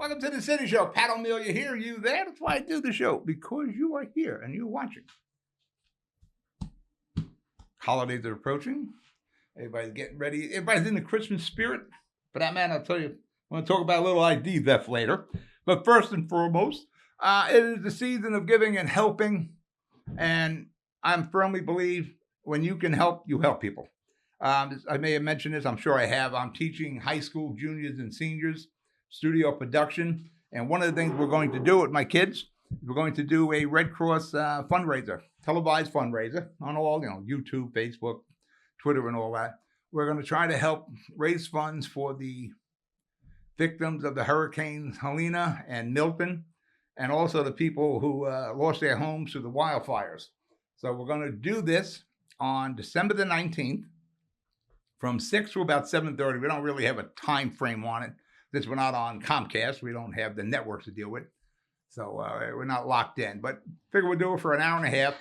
Welcome to the City Show. Pat O'Melia here, you there. That's why I do the show, because you are here and you're watching. Holidays are approaching. Everybody's getting ready. Everybody's in the Christmas spirit. For that man, I'll tell you, I want to talk about a little ID theft later. But first and foremost, it is the season of giving and helping. And I firmly believe when you can help, you help people. I may have mentioned this. I'm sure I have. I'm teaching high school juniors and seniors studio production. And one of the things we're going to do with my kids, we're going to do a Red Cross fundraiser, televised fundraiser on all, YouTube, Facebook, Twitter, and all that. We're going to try to help raise funds for the victims of the hurricanes Helene and Milton, and also the people who lost their homes through the wildfires. So we're going to do this on December the 19th from 6 to about 7:30. We don't really have a time frame on it. Since we're not on Comcast, we don't have the networks to deal with. So we're not locked in. But figure we'll do it for an hour and a half.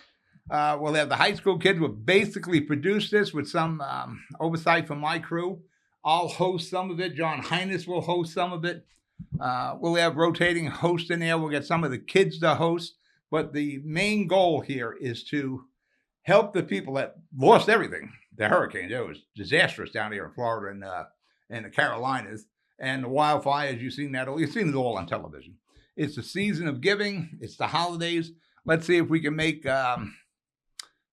We'll have the high school kids. We'll basically produce this with some oversight from my crew. I'll host some of it. John Highness will host some of it. We'll have rotating hosts in there. We'll get some of the kids to host. But the main goal here is to help the people that lost everything. The hurricane, it was disastrous down here in Florida and the Carolinas. And the wildfires, you've seen it all on television. It's the season of giving. It's the holidays. Let's see if we can make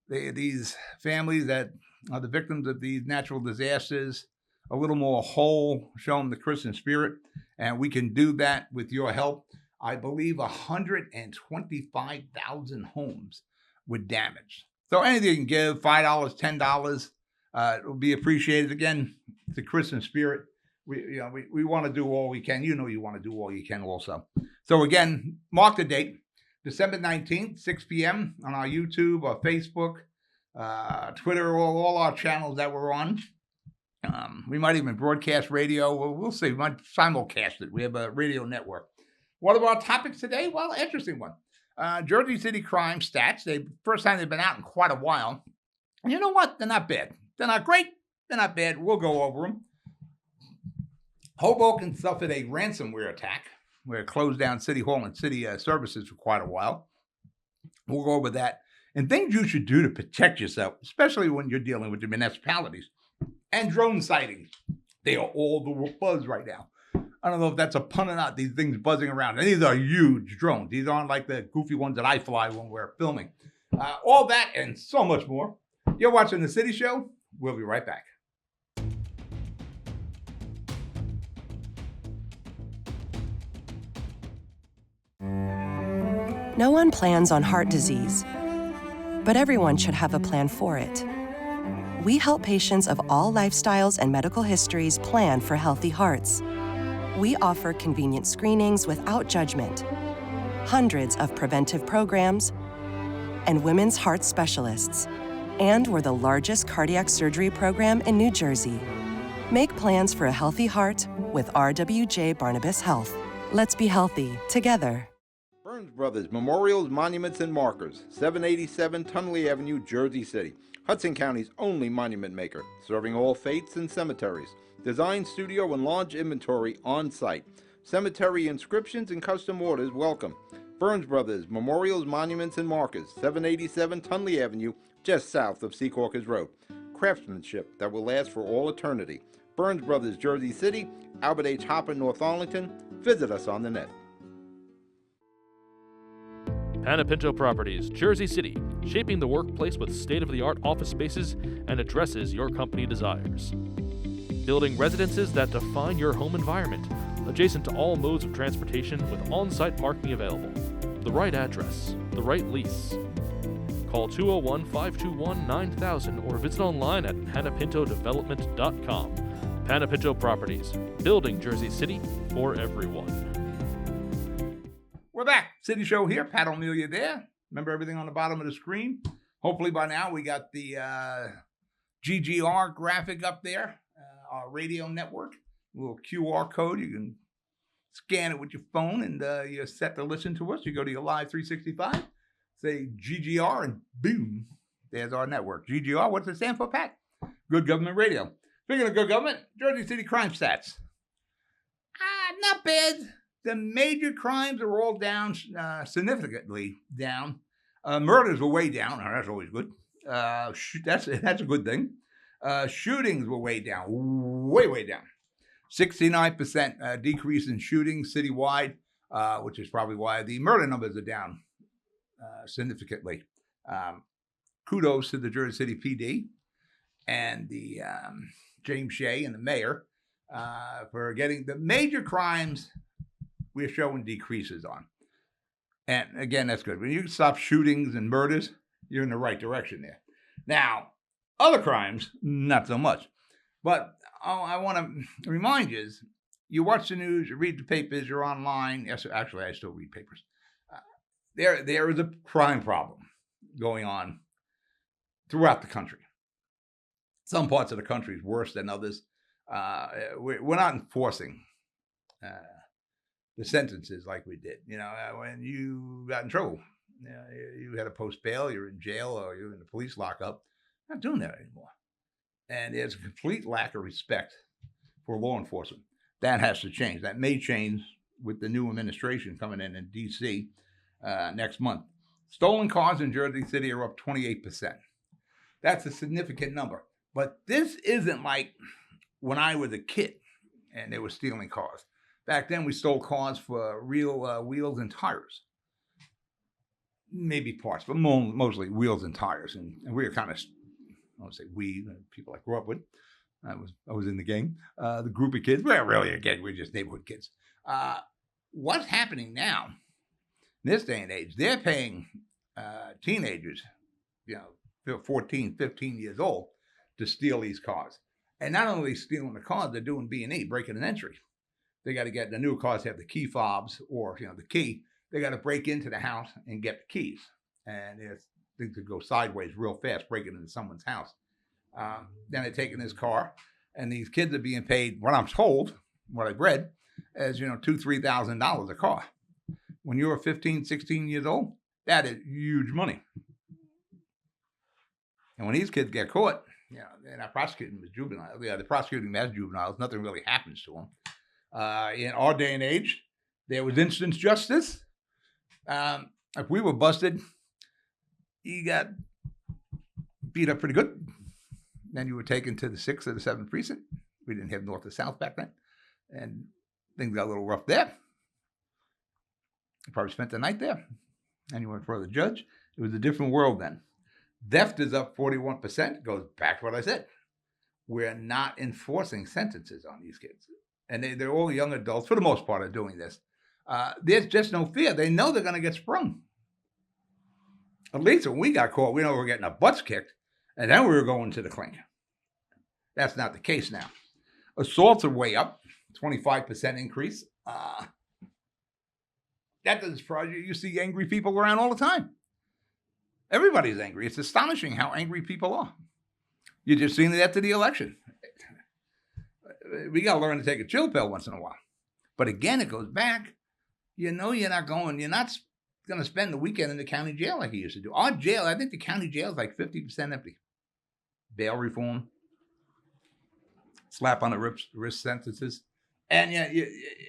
these families that are the victims of these natural disasters a little more whole, show them the Christian spirit. And we can do that with your help. I believe 125,000 homes were damaged. So anything you can give, $5, $10, it will be appreciated. Again, the Christian spirit. We want to do all we can. You want to do all you can also. So again, mark the date, December 19th, 6 p.m. on our YouTube or Facebook, Twitter, all our channels that we're on. We might even broadcast radio. We'll see. We might simulcast it. We have a radio network. What about our topics today? Well, interesting one. Jersey City crime stats. First time they've been out in quite a while. And you know what? They're not bad. They're not great. They're not bad. We'll go over them. Hoboken suffered a ransomware attack where it closed down City Hall and city services for quite a while. We'll go over that. And things you should do to protect yourself, especially when you're dealing with the municipalities. And drone sightings. They are all the buzz right now. I don't know if that's a pun or not, these things buzzing around. And these are huge drones. These aren't like the goofy ones that I fly when we're filming. All that and so much more. You're watching The City Show. We'll be right back. No one plans on heart disease, but everyone should have a plan for it. We help patients of all lifestyles and medical histories plan for healthy hearts. We offer convenient screenings without judgment, hundreds of preventive programs, and women's heart specialists. And we're the largest cardiac surgery program in New Jersey. Make plans for a healthy heart with RWJ Barnabas Health. Let's be healthy together. Burns Brothers Memorials, Monuments, and Markers, 787 Tunley Avenue, Jersey City. Hudson County's only monument maker, serving all faiths and cemeteries. Design, studio, and large inventory on site. Cemetery inscriptions and custom orders welcome. Burns Brothers Memorials, Monuments, and Markers, 787 Tunley Avenue, just south of Secaucus Road. Craftsmanship that will last for all eternity. Burns Brothers, Jersey City, Albert H. Hopper, North Arlington. Visit us on the net. Panapinto Properties, Jersey City, shaping the workplace with state-of-the-art office spaces and addresses your company desires. Building residences that define your home environment, adjacent to all modes of transportation with on-site parking available. The right address, the right lease. Call 201-521-9000 or visit online at panapintodevelopment.com. Panapinto Properties, building Jersey City for everyone. We're back. City Show here. Pat O'Melia there. Remember everything on the bottom of the screen? Hopefully by now we got the GGR graphic up there, our radio network. A little QR code. You can scan it with your phone and you're set to listen to us. You go to your Live 365, say GGR, and boom, there's our network. GGR, what's it stand for, Pat? Good Government Radio. Speaking of good government, Jersey City crime stats. Not bad. the major crimes are all down, significantly down. Murders were way down. Oh, that's always good. That's a good thing. Shootings were way down, way down. 69% decrease in shootings citywide, which is probably why the murder numbers are down significantly. Kudos to the Jersey City PD and the James Shea and the mayor for getting the major crimes we're showing decreases on. And again, that's good. When you stop shootings and murders, you're in the right direction there. Now, other crimes, not so much. But I want to remind you watch the news, you read the papers, you're online. Yes, actually, I still read papers. There is a crime problem going on throughout the country. Some parts of the country is worse than others. We're not enforcing the sentences like we did. When you got in trouble, you had to post bail, you're in jail, or you're in the police lockup. Not doing that anymore. And there's a complete lack of respect for law enforcement. That has to change. That may change with the new administration coming in D.C. Next month. Stolen cars in Jersey City are up 28%. That's a significant number. But this isn't like when I was a kid and they were stealing cars. Back then, we stole cars for real wheels and tires. Maybe parts, but mostly wheels and tires. And we were kind of, I don't say we, people I grew up with. I was in the gang. The group of kids, we weren't really a gang, we were just neighborhood kids. What's happening now, in this day and age, they're paying teenagers, 14, 15 years old, to steal these cars. And not only stealing the cars, they're doing B&E, breaking and entry. They got to get, the new cars have the key fobs or, the key. They got to break into the house and get the keys. And if things could go sideways real fast, breaking into someone's house. Then they're taking this car, and these kids are being paid, what I'm told, what I've read, as, $2,000, $3,000 a car. When you're 15, 16 years old, that is huge money. And when these kids get caught, they're not prosecuting as juveniles. They're prosecuting them as juveniles. Nothing really happens to them. In our day and age, there was instant justice. If we were busted, you got beat up pretty good. Then you were taken to the 6th or the 7th precinct. We didn't have north or south back then. And things got a little rough there. You probably spent the night there. And you went for the judge. It was a different world then. Theft is up 41%. Goes back to what I said. We're not enforcing sentences on these kids. And they're all young adults, for the most part, are doing this. There's just no fear. They know they're going to get sprung. At least when we got caught, we know we were getting our butts kicked. And then we were going to the clink. That's not the case now. Assaults are way up, 25% increase. That doesn't surprise you. You see angry people around all the time. Everybody's angry. It's astonishing how angry people are. You just seen it after the election. We got to learn to take a chill pill once in a while. But again, it goes back. You're not going to spend the weekend in the county jail like you used to do. Our jail, I think the county jail is like 50% empty. Bail reform, slap on the wrist sentences. And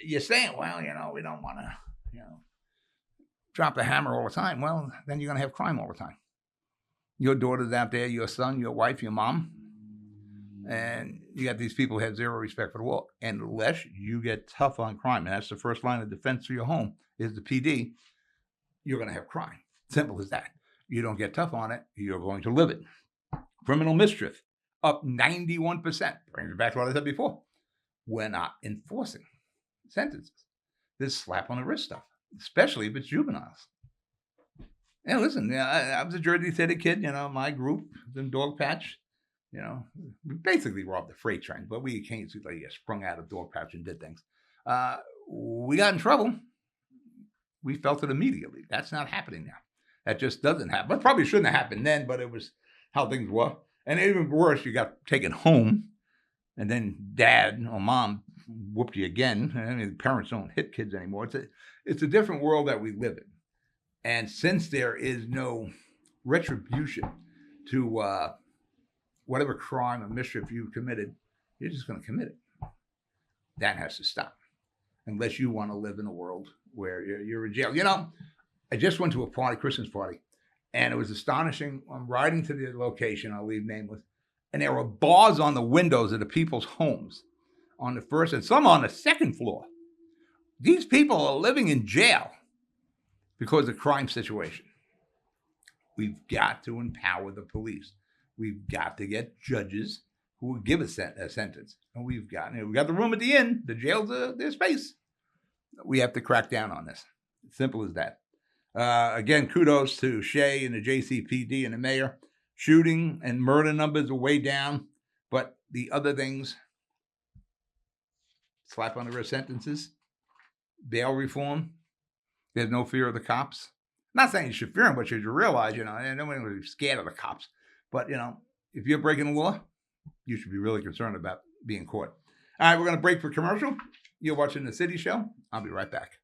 you're saying, well, we don't want to, drop the hammer all the time. Well, then you're going to have crime all the time. Your daughter's out there, your son, your wife, your mom. And you got these people who have zero respect for the law. And unless you get tough on crime, and that's the first line of defense for your home, is the PD, you're going to have crime. Simple as that. You don't get tough on it, you're going to live it. Criminal mischief, up 91%. Brings me back to what I said before. We're not enforcing sentences. This slap on the wrist stuff, especially if it's juveniles. And listen, I was a Jersey City kid, my group was in Dog Patch. We basically robbed the freight train, but we occasionally sprung out of Dog Patch and did things. We got in trouble. We felt it immediately. That's not happening now. That just doesn't happen. But probably shouldn't have happened then, but it was how things were. And even worse, you got taken home, and then dad or mom whooped you again. I mean, parents don't hit kids anymore. It's a different world that we live in. And since there is no retribution to whatever crime or mischief you committed, you're just going to commit it. That has to stop. unless you want to live in a world where you're in jail. You know, I just went to a party, Christmas party, and it was astonishing. I'm riding to the location, I'll leave nameless, and there were bars on the windows of the people's homes on the first and some on the second floor. These people are living in jail because of crime situation. We've got to empower the police. We've got to get judges who will give a sentence. And we've got the room at the inn. The jail's their space. We have to crack down on this. Simple as that. Again, kudos to Shea and the JCPD and the mayor. Shooting and murder numbers are way down. But the other things, slap on the wrist sentences, bail reform, there's no fear of the cops. I'm not saying you should fear them, but you should realize, nobody will be scared of the cops. But, if you're breaking the law, you should be really concerned about being caught. All right, we're going to break for commercial. You're watching The City Show. I'll be right back.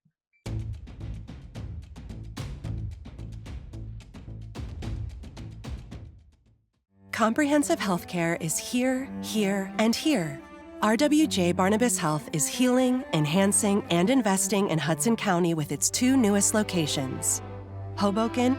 Comprehensive healthcare is here, here, and here. RWJ Barnabas Health is healing, enhancing, and investing in Hudson County with its 2 newest locations, Hoboken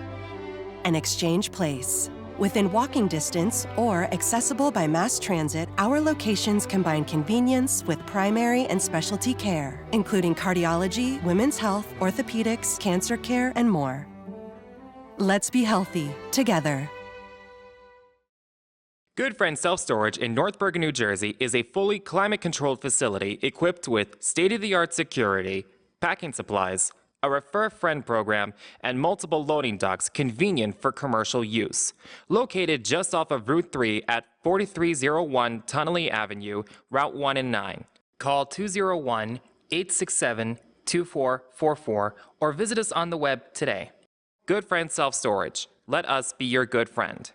and Exchange Place. Within walking distance or accessible by mass transit, our locations combine convenience with primary and specialty care, including cardiology, women's health, orthopedics, cancer care, and more. Let's be healthy together. Good Friend Self-Storage in North Bergen, New Jersey is a fully climate-controlled facility equipped with state-of-the-art security, packing supplies, a Refer Friend program, and multiple loading docks convenient for commercial use. Located just off of Route 3 at 4301 Tunnelly Avenue, Route 1 and 9. Call 201-867-2444 or visit us on the web today. Good Friend Self-Storage. Let us be your good friend.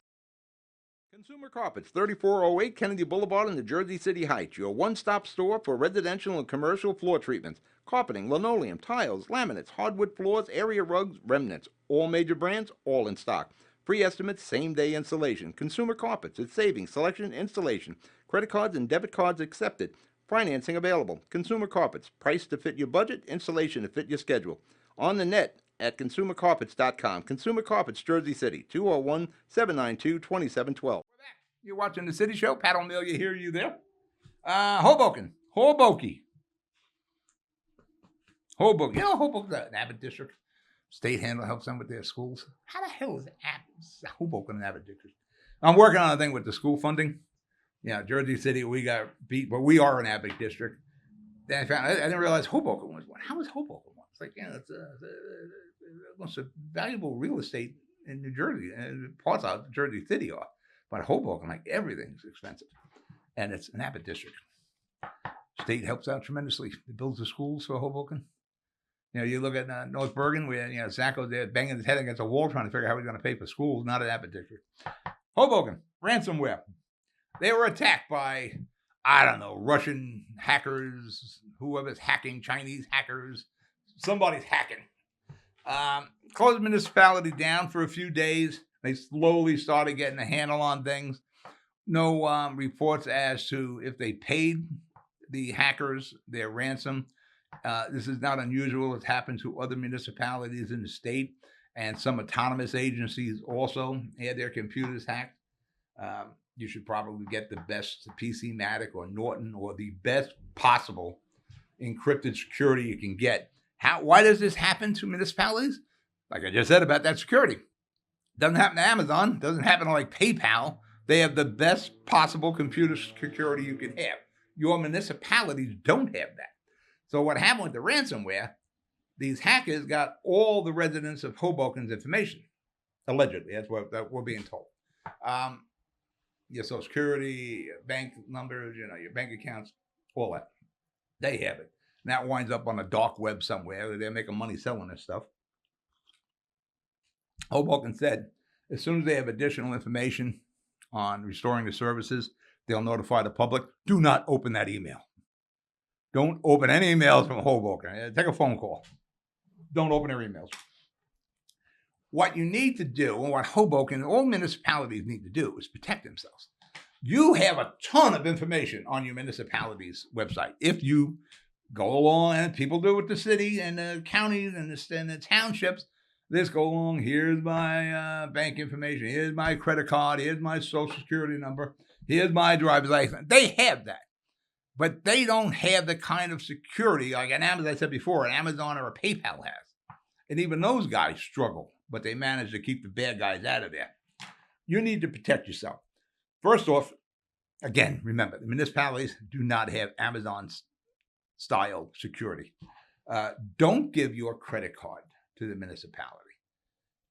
Consumer Carpets, 3408 Kennedy Boulevard in the Jersey City Heights, your one-stop store for residential and commercial floor treatments, carpeting, linoleum, tiles, laminates, hardwood floors, area rugs, remnants, all major brands, all in stock. Free estimates, same-day installation. Consumer Carpets, it's savings, selection, installation. Credit cards and debit cards accepted. Financing available. Consumer Carpets, price to fit your budget, installation to fit your schedule. On the net at consumercarpets.com. Consumer Carpets, Jersey City, 201-792-2712. You're watching The City Show. Pat O'Melia here, you there? Hoboken. Hoboken. Hoboken's an Abbott district. State handle helps them with their schools. How the hell is Hoboken an Abbott district? I'm working on a thing with the school funding. Jersey City, we got beat, but we are an Abbott district. Then I didn't realize Hoboken was one. How is Hoboken one? It's like, it's the most valuable real estate in New Jersey, and parts of Jersey City are. But Hoboken, like, everything's expensive. And it's an Abbott district. State helps out tremendously. It builds the schools for Hoboken. You look at North Bergen, where, Zacco's there banging his head against a wall trying to figure out how he's going to pay for schools, not an Abbott district. Hoboken, ransomware. They were attacked by, Russian hackers, whoever's hacking, Chinese hackers. Somebody's hacking. Closed municipality down for a few days. They slowly started getting a handle on things. No reports as to if they paid the hackers their ransom. This is not unusual. It's happened to other municipalities in the state, and some autonomous agencies also had their computers hacked. You should probably get the best PC-Matic or Norton or the best possible encrypted security you can get. Why does this happen to municipalities? Like I just said about that security. Doesn't happen to Amazon. Doesn't happen to like PayPal. They have the best possible computer security you can have. Your municipalities don't have that. So what happened with the ransomware, these hackers got all the residents of Hoboken's information. Allegedly, that's what we're being told. Your social security, your bank numbers, your bank accounts, all that. They have it. And that winds up on the dark web somewhere. They're making money selling this stuff. Hoboken said, as soon as they have additional information on restoring the services, they'll notify the public. Do not open that email. Don't open any emails from Hoboken. Take a phone call. Don't open their emails. What you need to do, and what Hoboken and all municipalities need to do, is protect themselves. You have a ton of information on your municipality's website. If you go along, and people do it with the city and the counties and the townships. This go along. Here's my bank information. Here's my credit card. Here's my social security number. Here's my driver's license. They have that, but they don't have the kind of security like an Amazon. I said before, an Amazon or a PayPal has, and even those guys struggle, but they manage to keep the bad guys out of there. You need to protect yourself. First off, again, remember, the municipalities do not have Amazon-style security. Don't give your credit card to the municipality.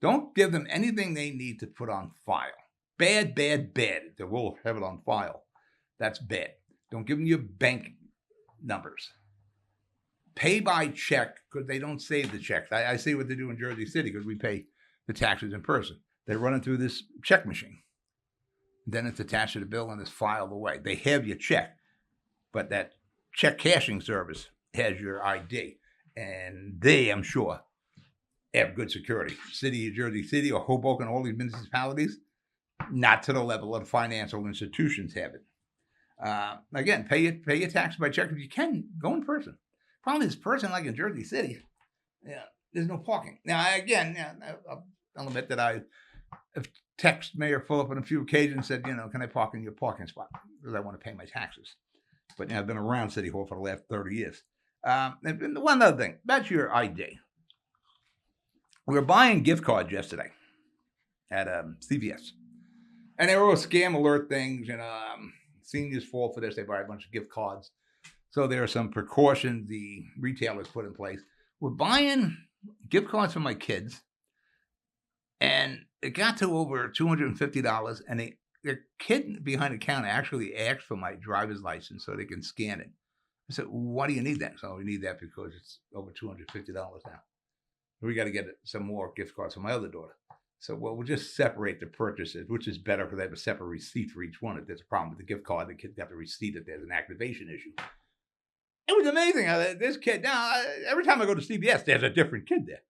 Don't give them anything they need to put on file. Bad, bad, bad. They will have it on file. That's bad. Don't give them your bank numbers. Pay by check, because they don't save the checks. I see what they do in Jersey City, because we pay the taxes in person. They run it through this check machine. Then it's attached to the bill and it's filed away. They have your check, but that check cashing service has your ID. And they, I'm sure, have good security. City of Jersey City or Hoboken, all these municipalities, not to the level of financial institutions have it. Again, pay your tax by check. If you can, go in person. Problem is, person like in Jersey City, there's no parking. Now, again, I'll admit that I've texted Mayor Phillip on a few occasions, said, can I park in your parking spot? Because I want to pay my taxes. But I've been around City Hall for the last 30 years. And one other thing, that's your ID. We were buying gift cards yesterday at CVS. And they were all scam alert things. Seniors fall for this. They buy a bunch of gift cards. So there are some precautions the retailers put in place. We're buying gift cards for my kids. And it got to over $250. And the kid behind the counter actually asked for my driver's license so they can scan it. I said, why do you need that? So we need that because it's over $250 now. We got to get some more gift cards for my other daughter. So, we'll just separate the purchases, which is better because they have a separate receipt for each one. If there's a problem with the gift card, the kid got the receipt if there's an activation issue. It was amazing how this kid, now, every time I go to CVS, there's a different kid there.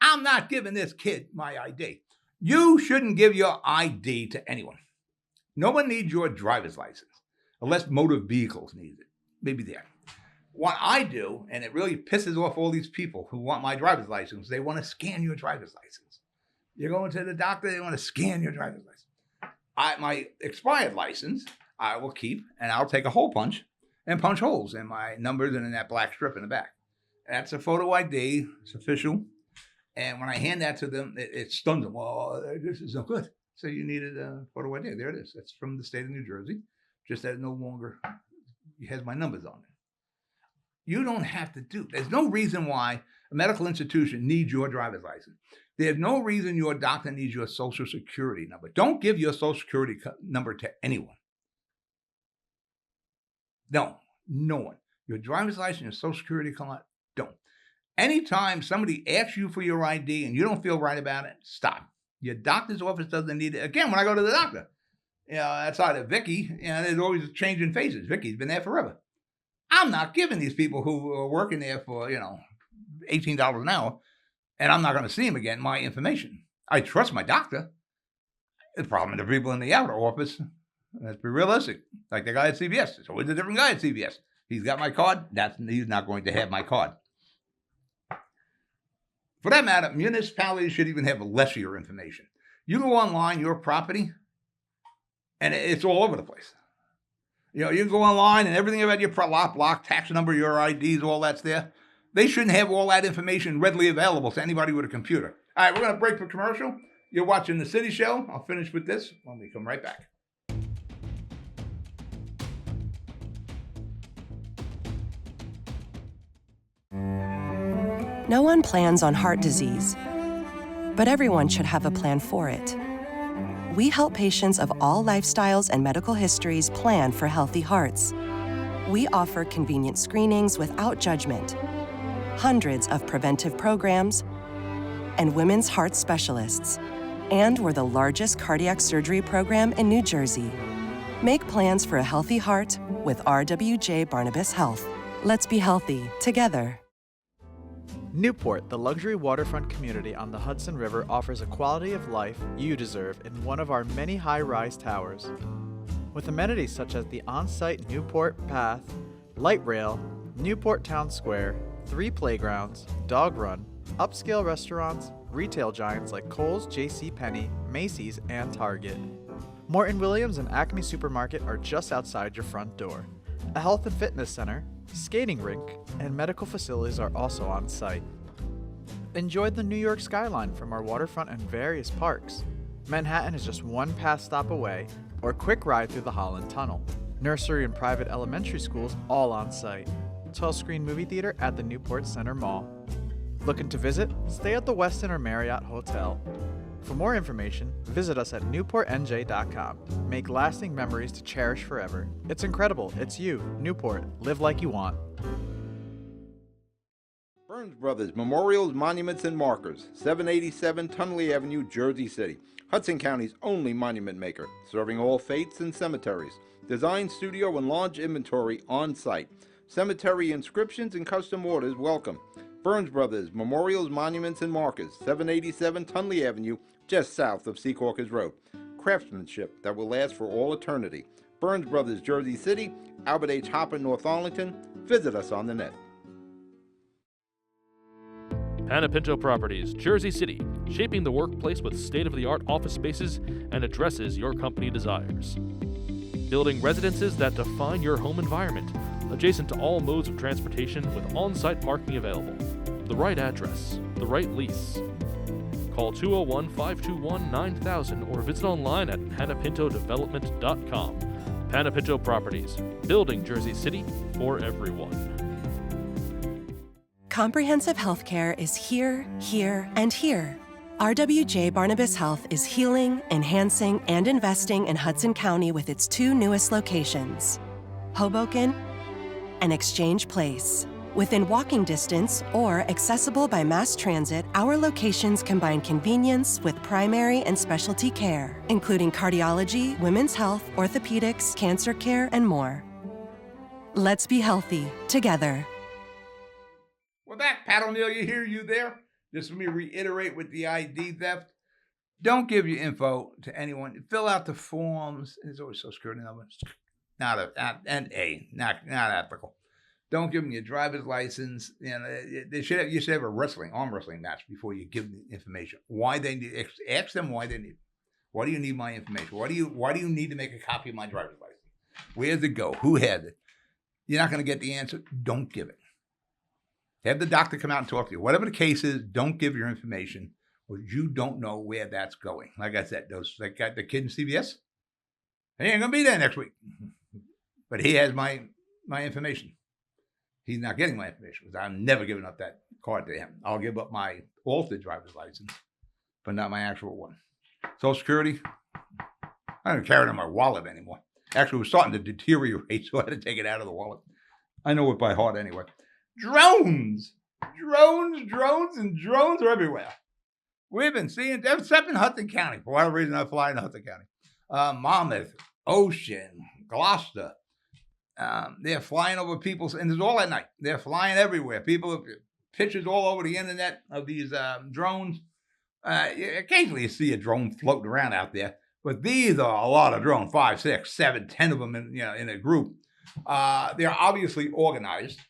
I'm not giving this kid my ID. You shouldn't give your ID to anyone. No one needs your driver's license, unless motor vehicles needs it. Maybe there. What I do, and it really pisses off all these people who want my driver's license, they want to scan your driver's license. You're going to the doctor, they want to scan your driver's license. My expired license, I will keep, and I'll take a hole punch and punch holes in my numbers and in that black strip in the back. That's a photo ID. It's official. And when I hand that to them, it stuns them. Well, this is no good. So you needed a photo ID. There it is. That's from the state of New Jersey. Just that it no longer has my numbers on it. You don't have to do. There's no reason why a medical institution needs your driver's license. There's no reason your doctor needs your social security number. Don't give your social security number to anyone. No one. Your driver's license, your social security card, don't. Anytime somebody asks you for your ID and you don't feel right about it, stop. Your doctor's office doesn't need it. Again, when I go to the doctor, outside of Vicky, there's always changing faces. Vicky's been there forever. I'm not giving these people who are working there for, $18 an hour, and I'm not going to see him again, my information. I trust my doctor. The problem is the people in the outer office. Let's be realistic. Like the guy at CVS. There's always a different guy at CVS. He's got my card. He's not going to have my card. For that matter, municipalities should even have less of your information. You go online, your property, and it's all over the place. You can go online and everything about your block, tax number, your IDs, all that's there. They shouldn't have all that information readily available to anybody with a computer. All right, we're going to break for commercial. You're watching The City Show. I'll finish with this when we come right back. No one plans on heart disease, but everyone should have a plan for it. We help patients of all lifestyles and medical histories plan for healthy hearts. We offer convenient screenings without judgment, hundreds of preventive programs, and women's heart specialists. And we're the largest cardiac surgery program in New Jersey. Make plans for a healthy heart with RWJ Barnabas Health. Let's be healthy together. Newport, the luxury waterfront community on the Hudson River, offers a quality of life you deserve in one of our many high-rise towers. With amenities such as the on-site Newport Path, light rail, Newport Town Square, 3 playgrounds, dog run, upscale restaurants, retail giants like Kohl's, JCPenney, Macy's, and Target. Morton Williams and Acme Supermarket are just outside your front door. A health and fitness center, skating rink, and medical facilities are also on site. Enjoy the New York skyline from our waterfront and various parks. Manhattan is just one pass stop away, or quick ride through the Holland Tunnel. Nursery and private elementary schools all on site. 12-screen movie theater at the Newport Center Mall. Looking to visit? Stay at the Westin or Marriott Hotel. For more information, visit us at newportnj.com. Make lasting memories to cherish forever. It's incredible. It's you, Newport. Live like you want. Burns Brothers Memorials, Monuments, and Markers, 787 Tunley Avenue, Jersey City. Hudson County's only monument maker, serving all faiths and cemeteries. Design studio and large inventory on site. Cemetery inscriptions and custom orders welcome. Burns Brothers Memorials, Monuments, and Markers, 787 Tunley Avenue, just south of Secaucus Road. Craftsmanship that will last for all eternity. Burns Brothers, Jersey City, Albert H. Hopper, North Arlington. Visit us on the net. Panepinto Properties, Jersey City, shaping the workplace with state-of-the-art office spaces and addresses your company desires. Building residences that define your home environment, adjacent to all modes of transportation with on-site parking available. The right address, the right lease. Call 201-521-9000 or visit online at panepintodevelopment.com. Panepinto Properties, building Jersey City for everyone. Comprehensive healthcare is here, here, and here. RWJ Barnabas Health is healing, enhancing, and investing in Hudson County with its 2 newest locations, Hoboken and Exchange Place. Within walking distance or accessible by mass transit, our locations combine convenience with primary and specialty care, including cardiology, women's health, orthopedics, cancer care, and more. Let's be healthy together. We're back. Pat O'Neill, you there? Just let me reiterate with the ID theft. Don't give your info to anyone. Fill out the forms. It's always Social Security number. Not ethical. Don't give them your driver's license. You know, you should have a arm wrestling match before you give them the information. Why they need? Ask them why they need. Why do you need my information? Why do you need to make a copy of my driver's license? Where's it go? Who has it? You're not going to get the answer. Don't give it. Have the doctor come out and talk to you. Whatever the case is, don't give your information, or you don't know where that's going. Like I said, that got the kid in CVS. He ain't gonna be there next week, but he has my information. He's not getting my information because I'm never giving up that card to him. I'll give up my altered driver's license, but not my actual one. Social Security, I don't carry it in my wallet anymore. Actually, it was starting to deteriorate, so I had to take it out of the wallet. I know it by heart anyway. Drones are everywhere. We've been seeing them, except in Hudson County. For whatever reason, I fly into Hudson County. Monmouth, Ocean, Gloucester. They're flying over people's, and it's all at night. They're flying everywhere. People have pictures all over the internet of these drones. Occasionally you see a drone floating around out there, but these are a lot of drones, 5, 6, 7, 10 of them in a group. They're obviously organized.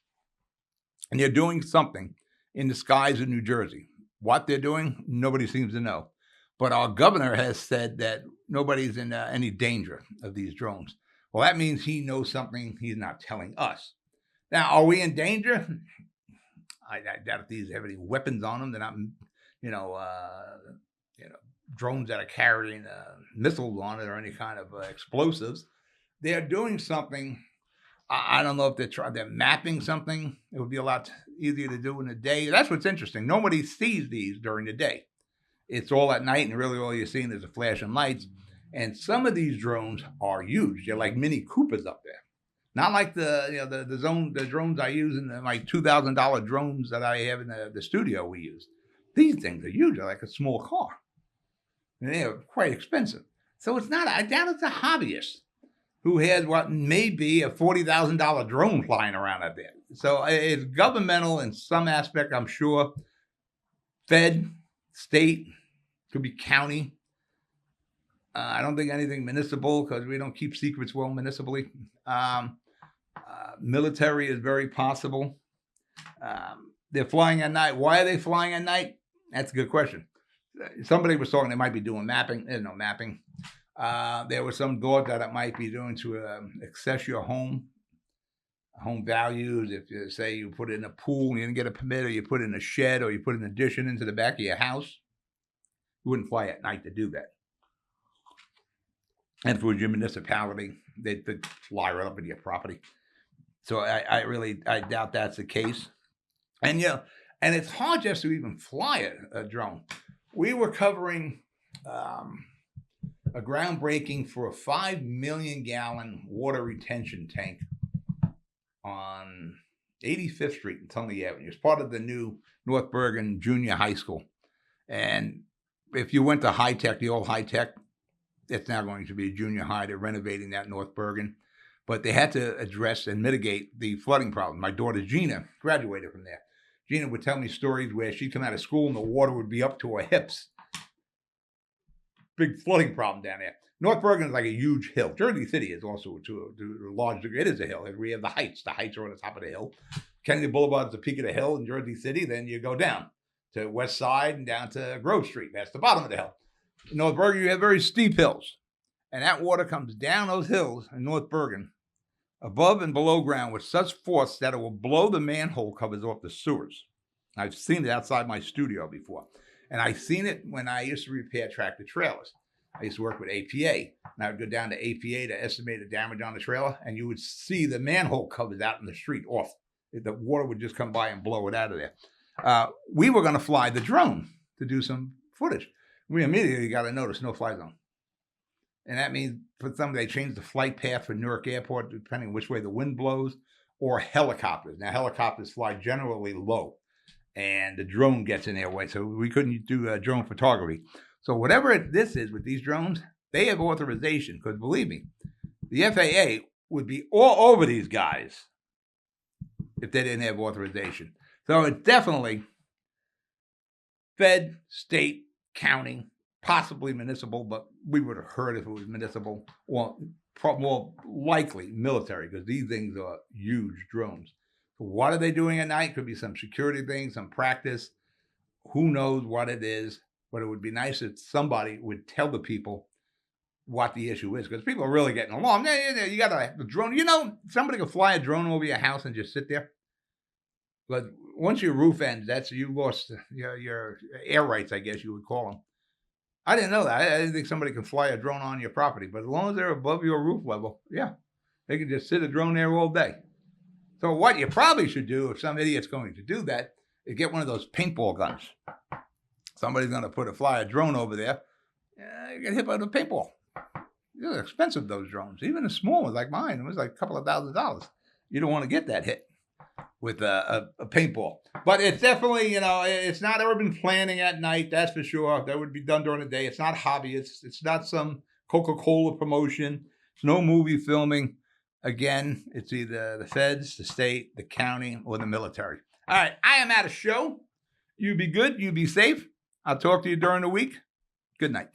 And they're doing something in the skies of New Jersey. What they're doing, nobody seems to know. But our governor has said that nobody's in any danger of these drones. Well, that means he knows something he's not telling us. Now, are we in danger? I doubt if these have any weapons on them. They're not, drones that are carrying missiles on it or any kind of explosives. They're doing something. I don't know if they're mapping something. It would be a lot easier to do in the day. That's what's interesting. Nobody sees these during the day. It's all at night, and really all you're seeing is the flashing lights. And some of these drones are huge. They're like Mini Coopers up there. Not like the drones I use in my $2,000 drones that I have in the studio we use. These things are huge. They're like a small car. And they're quite expensive. So it's not, I doubt it's a hobbyist who has what may be a $40,000 drone flying around out there. So it's governmental in some aspect, I'm sure. Fed, state, could be county. I don't think anything municipal because we don't keep secrets well municipally. Military is very possible. They're flying at night. Why are they flying at night? That's a good question. Somebody was talking they might be doing mapping. There's no mapping. There was some thought that it might be doing to access your home values. If you say you put it in a pool and you didn't get a permit, or you put it in a shed, or you put an addition into the back of your house, you wouldn't fly at night to do that. And for your municipality, they'd fly right up into your property. So I doubt that's the case. And and it's hard just to even fly a drone. We were covering a groundbreaking for a 5 million gallon water retention tank on 85th Street and Tunley Avenue. It's part of the new North Bergen Junior High School. And if you went to high tech, the old high tech, it's now going to be a junior high. They're renovating that North Bergen. But they had to address and mitigate the flooding problem. My daughter Gina graduated from there. Gina would tell me stories where she'd come out of school and the water would be up to her hips. Big flooding problem down there. North Bergen is like a huge hill. Jersey City is also to a large degree. It is a hill. We have the heights. The heights are on the top of the hill. Kennedy Boulevard is the peak of the hill in Jersey City. Then you go down to West Side and down to Grove Street. That's the bottom of the hill. In North Bergen, you have very steep hills. And that water comes down those hills in North Bergen, above and below ground, with such force that it will blow the manhole covers off the sewers. I've seen it outside my studio before. And I've seen it when I used to repair tractor trailers. I used to work with APA. And I would go down to APA to estimate the damage on the trailer, and you would see the manhole covers out in the street off. The water would just come by and blow it out of there. We were going to fly the drone to do some footage. We immediately got a notice, no fly zone. And that means for some, they changed the flight path for Newark Airport, depending on which way the wind blows, or helicopters. Now, helicopters fly generally low, and the drone gets in their way. So we couldn't do drone photography. So whatever this is with these drones, they have authorization, because believe me, the FAA would be all over these guys if they didn't have authorization. So it's definitely Fed, state, county, possibly municipal, but we would have heard if it was municipal, or more likely military, because these things are huge drones. So what are they doing at night? Could be some security thing, some practice. Who knows what it is? But it would be nice if somebody would tell the people what the issue is, because people are really getting alarmed. Yeah, you got a drone. You know, somebody can fly a drone over your house and just sit there. But once your roof ends, you lost your air rights, I guess you would call them. I didn't know that. I didn't think somebody can fly a drone on your property. But as long as they're above your roof level, yeah, they can just sit a drone there all day. So what you probably should do, if some idiot's going to do that, is get one of those paintball guns. Somebody's going to fly a drone over there. You get hit by the paintball. They're expensive, those drones. Even the small ones like mine, it was like a couple of $1,000s. You don't want to get that hit with a paintball. But it's definitely, it's not urban planning at night, that's for sure. That would be done during the day. It's not hobby. It's not some Coca-Cola promotion. It's no movie filming. Again, it's either the feds, the state, the county, or the military. All right, I am at a show. You be good. You be safe. I'll talk to you during the week. Good night.